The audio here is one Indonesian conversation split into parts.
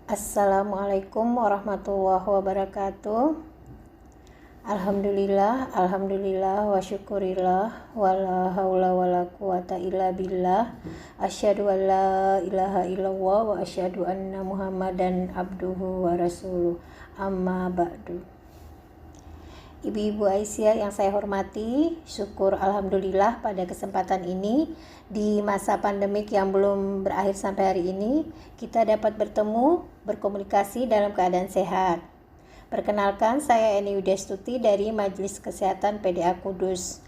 Assalamualaikum warahmatullahi wabarakatuh. Alhamdulillah wa syukurillah wa la haula wa la quwata illa billah. Asyhadu an la ilaha illallah wa asyhadu anna Muhammadan abduhu wa rasuluh. Amma ba'du. Ibu-ibu Aisyah yang saya hormati, syukur alhamdulillah pada kesempatan ini di masa pandemik yang belum berakhir sampai hari ini, kita dapat bertemu, berkomunikasi dalam keadaan sehat. Perkenalkan, saya Eni Widestuti dari Majelis Kesehatan PDA Kudus.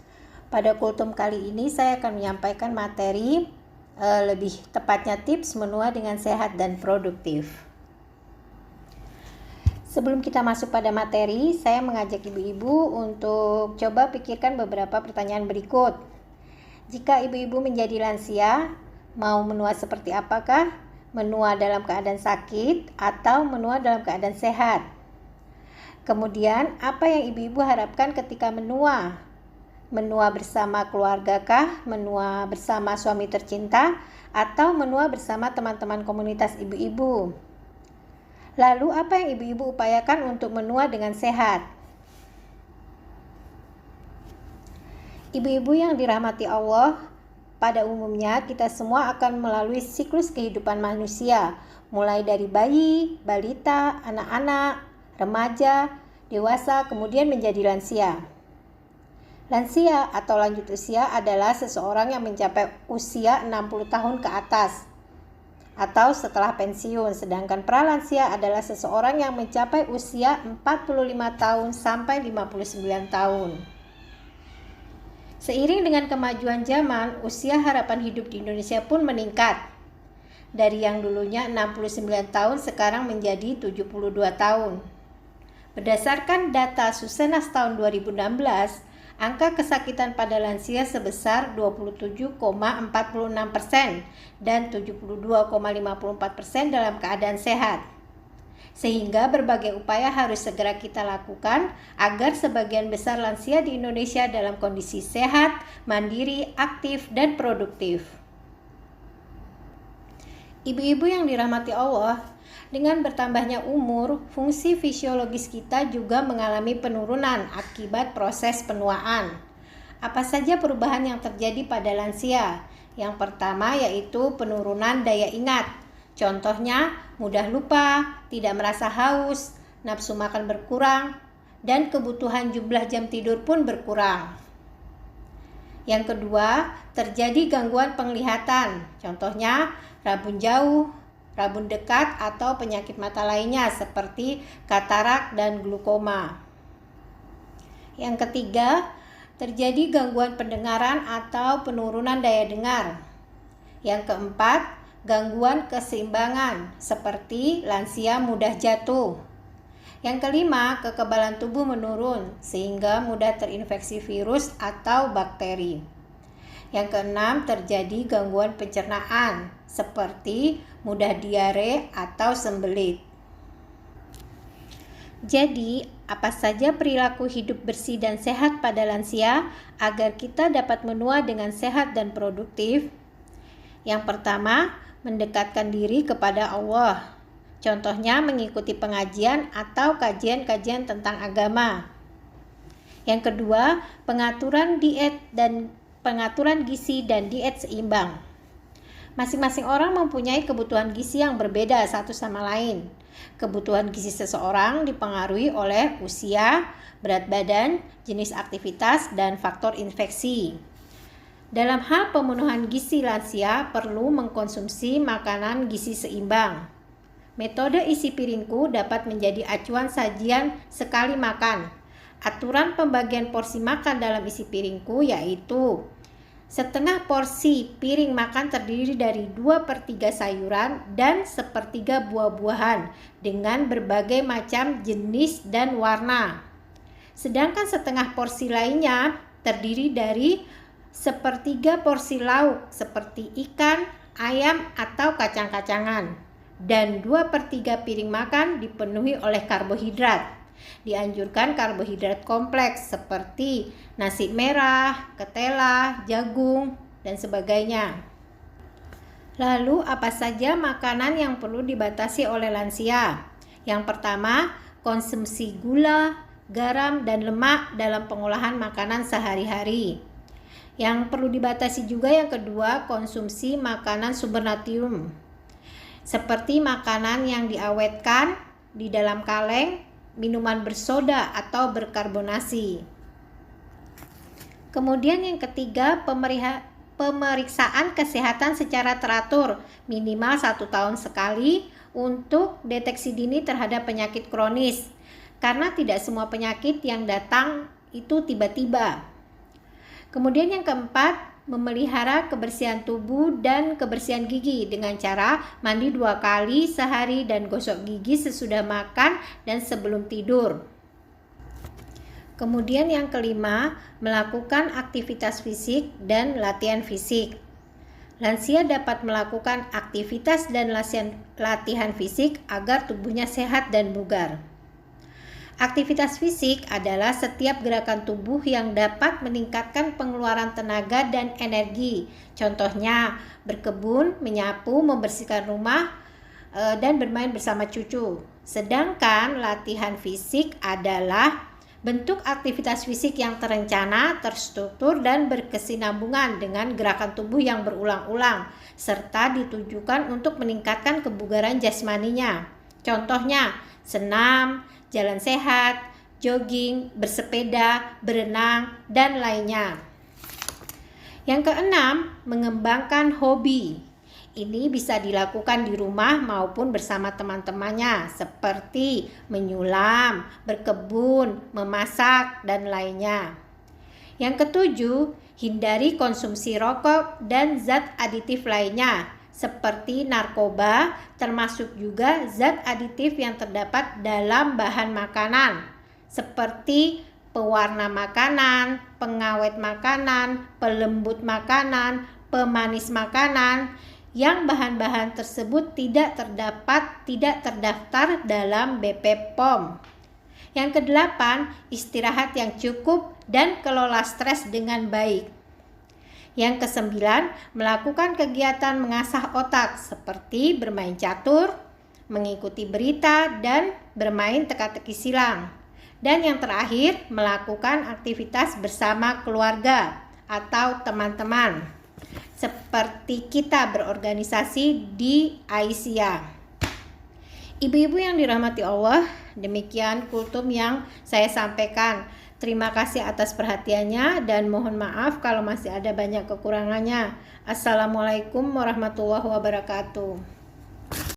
Pada kultum kali ini saya akan menyampaikan materi, lebih tepatnya tips menua dengan sehat dan produktif. Sebelum kita masuk pada materi, saya mengajak ibu-ibu untuk coba pikirkan beberapa pertanyaan berikut. Jika ibu-ibu menjadi lansia, mau menua seperti apakah? Menua dalam keadaan sakit atau menua dalam keadaan sehat? Kemudian, apa yang ibu-ibu harapkan ketika menua? Menua bersama keluarga kah? Menua bersama suami tercinta? Atau menua bersama teman-teman komunitas ibu-ibu? Lalu apa yang ibu-ibu upayakan untuk menua dengan sehat? Ibu-ibu yang dirahmati Allah, pada umumnya kita semua akan melalui siklus kehidupan manusia, mulai dari bayi, balita, anak-anak, remaja, dewasa, kemudian menjadi lansia. Lansia atau lanjut usia adalah seseorang yang mencapai usia 60 tahun ke atas atau setelah pensiun, sedangkan pralansia adalah seseorang yang mencapai usia 45 tahun sampai 59 tahun. Seiring dengan kemajuan zaman, usia harapan hidup di Indonesia pun meningkat. Dari yang dulunya 69 tahun sekarang menjadi 72 tahun. Berdasarkan data Susenas tahun 2016, angka kesakitan pada lansia sebesar 27,46% dan 72,54% dalam keadaan sehat. Sehingga berbagai upaya harus segera kita lakukan agar sebagian besar lansia di Indonesia dalam kondisi sehat, mandiri, aktif, dan produktif. Ibu-ibu yang dirahmati Allah, dengan bertambahnya umur, fungsi fisiologis kita juga mengalami penurunan akibat proses penuaan. Apa saja perubahan yang terjadi pada lansia? Yang pertama yaitu penurunan daya ingat. Contohnya, mudah lupa, tidak merasa haus, nafsu makan berkurang, dan kebutuhan jumlah jam tidur pun berkurang. Yang kedua, terjadi gangguan penglihatan. Contohnya, rabun jauh, rabun dekat, atau penyakit mata lainnya seperti katarak dan glaukoma. Yang ketiga, terjadi gangguan pendengaran atau penurunan daya dengar. Yang keempat, gangguan keseimbangan seperti lansia mudah jatuh. Yang kelima, kekebalan tubuh menurun sehingga mudah terinfeksi virus atau bakteri. Yang keenam, terjadi gangguan pencernaan seperti mudah diare atau sembelit. Jadi, apa saja perilaku hidup bersih dan sehat pada lansia agar kita dapat menua dengan sehat dan produktif? Yang pertama, mendekatkan diri kepada Allah. Contohnya mengikuti pengajian atau kajian-kajian tentang agama. Yang kedua, pengaturan gizi dan diet seimbang. Masing-masing orang mempunyai kebutuhan gizi yang berbeda satu sama lain. Kebutuhan gizi seseorang dipengaruhi oleh usia, berat badan, jenis aktivitas, dan faktor infeksi. Dalam hal pemenuhan gizi lansia perlu mengkonsumsi makanan gizi seimbang. Metode isi piringku dapat menjadi acuan sajian sekali makan. Aturan pembagian porsi makan dalam isi piringku yaitu setengah porsi piring makan terdiri dari 2/3 sayuran dan 1/3 buah-buahan dengan berbagai macam jenis dan warna. Sedangkan setengah porsi lainnya terdiri dari 1/3 porsi lauk seperti ikan, ayam, atau kacang-kacangan. Dan 2/3 piring makan dipenuhi oleh karbohidrat. Dianjurkan karbohidrat kompleks seperti nasi merah, ketela, jagung, dan sebagainya. Lalu, apa saja makanan yang perlu dibatasi oleh lansia? Yang pertama, konsumsi gula, garam, dan lemak dalam pengolahan makanan sehari-hari. Yang perlu dibatasi juga yang kedua, konsumsi makanan sumber natrium, seperti makanan yang diawetkan di dalam kaleng, minuman bersoda atau berkarbonasi. Kemudian yang ketiga, pemeriksaan kesehatan secara teratur minimal 1 tahun sekali untuk deteksi dini terhadap penyakit kronis, karena tidak semua penyakit yang datang itu tiba-tiba. Kemudian yang keempat, memelihara kebersihan tubuh dan kebersihan gigi dengan cara mandi 2 kali sehari dan gosok gigi sesudah makan dan sebelum tidur. Kemudian yang kelima, melakukan aktivitas fisik dan latihan fisik. Lansia dapat melakukan aktivitas dan latihan fisik agar tubuhnya sehat dan bugar. Aktivitas fisik adalah setiap gerakan tubuh yang dapat meningkatkan pengeluaran tenaga dan energi. Contohnya, berkebun, menyapu, membersihkan rumah, dan bermain bersama cucu. Sedangkan latihan fisik adalah bentuk aktivitas fisik yang terencana, terstruktur, dan berkesinambungan dengan gerakan tubuh yang berulang-ulang, serta ditujukan untuk meningkatkan kebugaran jasmaninya. Contohnya, senam, jalan sehat, jogging, bersepeda, berenang, dan lainnya. Yang keenam, mengembangkan hobi. Ini bisa dilakukan di rumah maupun bersama teman-temannya, seperti menyulam, berkebun, memasak, dan lainnya. Yang ketujuh, hindari konsumsi rokok dan zat aditif lainnya, seperti narkoba, termasuk juga zat aditif yang terdapat dalam bahan makanan, seperti pewarna makanan, pengawet makanan, pelembut makanan, pemanis makanan, yang bahan-bahan tersebut tidak terdaftar dalam BPOM. Yang kedelapan, istirahat yang cukup dan kelola stres dengan baik. Yang kesembilan, melakukan kegiatan mengasah otak seperti bermain catur, mengikuti berita, dan bermain teka-teki silang. Dan yang terakhir, melakukan aktivitas bersama keluarga atau teman-teman, seperti kita berorganisasi di Aisyah. Ibu-ibu yang dirahmati Allah, demikian kultum yang saya sampaikan. Terima kasih atas perhatiannya dan mohon maaf kalau masih ada banyak kekurangannya. Assalamualaikum warahmatullahi wabarakatuh.